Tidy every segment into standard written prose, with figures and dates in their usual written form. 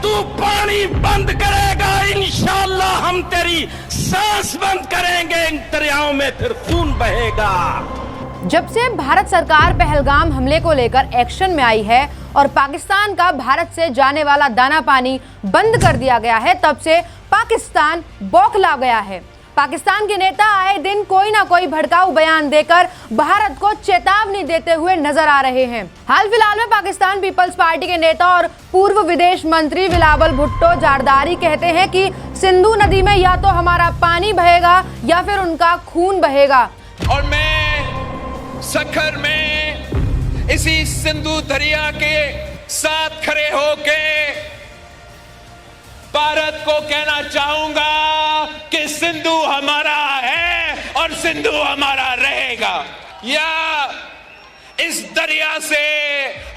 तू पानी बंद करेगा, इंशाअल्लाह हम तेरी सांस बंद करेंगे, इन दरियाओं में फिर खून बहेगा। जब से भारत सरकार पहलगाम हमले को लेकर एक्शन में आई है और पाकिस्तान का भारत से जाने वाला दाना पानी बंद कर दिया गया है, तब से पाकिस्तान बौखला गया है। पाकिस्तान के नेता आए दिन कोई ना कोई भड़काऊ बयान देकर भारत को चेतावनी देते हुए नजर आ रहे हैं। हाल फिलहाल में पाकिस्तान पीपल्स पार्टी के नेता और पूर्व विदेश मंत्री बिलावल भुट्टो जारदारी कहते हैं कि सिंधु नदी में या तो हमारा पानी बहेगा या फिर उनका खून बहेगा। और मैं सखर में इसी सिंधु दरिया के साथ खड़े होके भारत को कहना चाहूंगा कि सिंधु हमारा है और सिंधु हमारा रहेगा। या इस दरिया से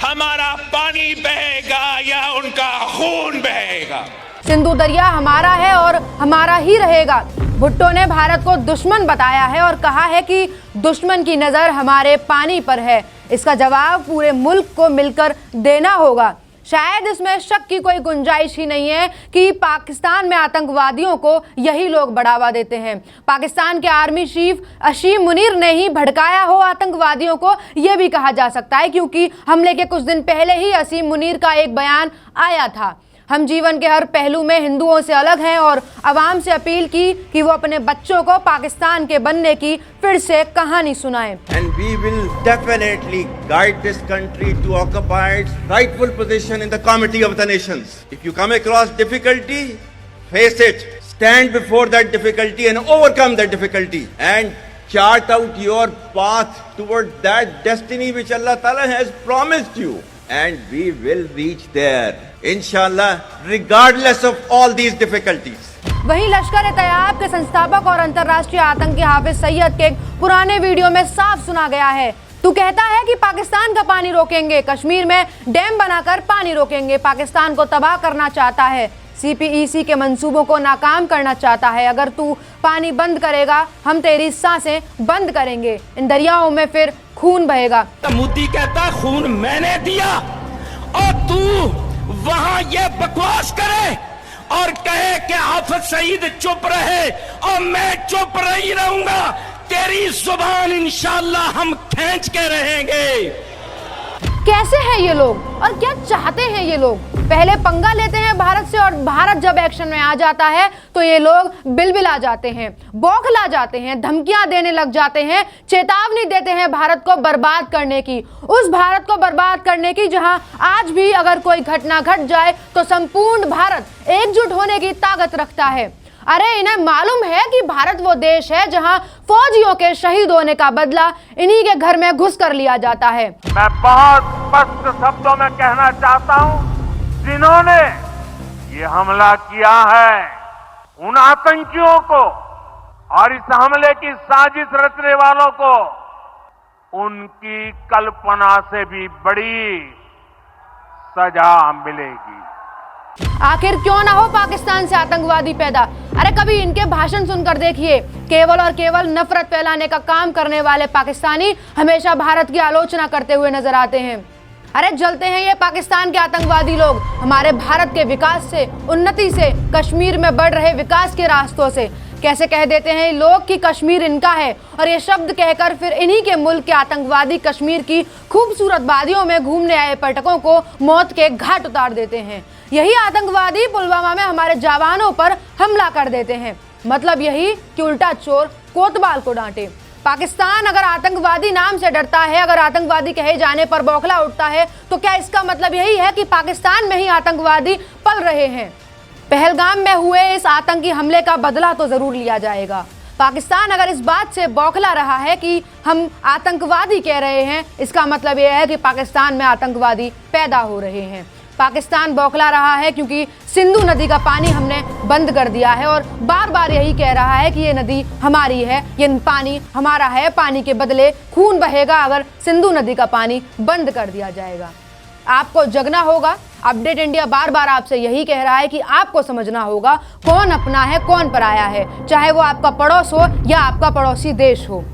हमारा पानी बहेगा या उनका खून बहेगा। सिंधु दरिया हमारा है और हमारा ही रहेगा। भुट्टो ने भारत को दुश्मन बताया है और कहा है कि दुश्मन की नजर हमारे पानी पर है। इसका जवाब पूरे मुल्क को मिलकर देना होगा। शायद इसमें शक की कोई गुंजाइश ही नहीं है कि पाकिस्तान में आतंकवादियों को यही लोग बढ़ावा देते हैं। पाकिस्तान के आर्मी चीफ असीम मुनीर ने ही भड़काया हो आतंकवादियों को, यह भी कहा जा सकता है, क्योंकि हमले के कुछ दिन पहले ही असीम मुनीर का एक बयान आया था। हम जीवन के हर पहलू में हिंदुओं से अलग हैं और अवाम से अपील की कि वो अपने बच्चों को पाकिस्तान के बनने की फिर से कहानी सुनाएं। And we will definitely guide this country to occupy its rightful position in the Committee of the Nations. If you come across difficulty, face it, stand before that difficulty and overcome that difficulty and chart out your path toward that destiny which Allah Ta'ala has promised you. And we will reach there, inshallah, regardless of all these difficulties. वहीं लश्कर-ए-तैयबा के संस्थापक और अंतर्राष्ट्रीय आतंकी हाफिज सईद के एक पुराने video में साफ सुना गया है। तू कहता है कि पाकिस्तान का पानी रोकेंगे, कश्मीर में डैम बनाकर पानी रोकेंगे, पाकिस्तान को तबाह करना चाहता है, CPEC के मंसूबों को नाकाम करना चाहता है। अगर तू पानी बंद करेगा हम तेरी सांसें बंद करेंगे, इन दरियाओं में फिर खून बहेगा। मोदी कहता खून मैंने दिया और तू वहां ये बकवास करे और कहे कि हाफिज सईद चुप रहे और मैं चुप नहीं रहूंगा। तेरी जुबान इंशाअल्लाह हम खींच के रहेंगे। कैसे हैं ये लोग और क्या चाहते हैं ये लोग? पहले पंगा लेते हैं भारत से और भारत जब एक्शन में आ जाता है तो ये लोग बिलबिला जाते हैं, बौखला जाते हैं, धमकियां देने लग जाते हैं, चेतावनी देते हैं भारत को बर्बाद करने की, उस भारत को बर्बाद करने की जहां आज भी अगर कोई घटना घट जाए तो संपूर्ण भारत एकजुट होने की ताकत रखता है। अरे इन्हें मालूम है कि भारत वो देश है जहां फौजियों के शहीद होने का बदला इन्हीं के घर में घुस कर लिया जाता है। मैं बहुत स्पष्ट शब्दों में कहना चाहता हूं, जिन्होंने ये हमला किया है उन आतंकियों को और इस हमले की साजिश रचने वालों को उनकी कल्पना से भी बड़ी सजा मिलेगी। आखिर क्यों ना हो पाकिस्तान से आतंकवादी पैदा? अरे कभी इनके भाषण सुनकर देखिए, केवल और केवल नफरत फैलाने का काम करने वाले पाकिस्तानी हमेशा भारत की आलोचना करते हुए नजर आते हैं। अरे जलते हैं ये पाकिस्तान के आतंकवादी लोग हमारे भारत के विकास से, उन्नति से, कश्मीर में बढ़ रहे विकास के रास्तों से। कैसे कह देते हैं लोग कि कश्मीर इनका है और ये शब्द कहकर फिर इन्हीं के मुल्क के आतंकवादी कश्मीर की खूबसूरत वादियों में घूमने आए पर्यटकों को मौत के घाट उतार देते हैं। यही आतंकवादी पुलवामा में हमारे जवानों पर हमला कर देते हैं। मतलब यही कि उल्टा चोर कोतवाल को डांटे। पाकिस्तान अगर आतंकवादी नाम से डरता है, अगर आतंकवादी कहे जाने पर बौखला उठता है, तो क्या इसका मतलब यही है कि पाकिस्तान में ही आतंकवादी पल रहे हैं? पहलगाम में हुए इस आतंकी हमले का बदला तो जरूर लिया जाएगा। पाकिस्तान अगर इस बात से बौखला रहा है कि हम आतंकवादी कह रहे हैं, इसका मतलब यह है कि पाकिस्तान में आतंकवादी पैदा हो रहे हैं। पाकिस्तान बौखला रहा है क्योंकि सिंधु नदी का पानी हमने बंद कर दिया है और बार बार यही कह रहा है कि ये नदी हमारी है, ये पानी हमारा है, पानी के बदले खून बहेगा अगर सिंधु नदी का पानी बंद कर दिया जाएगा। आपको जगना होगा। अपडेट इंडिया बार बार आपसे यही कह रहा है कि आपको समझना होगा कौन अपना है, कौन पराया है, चाहे वो आपका पड़ोस हो या आपका पड़ोसी देश हो।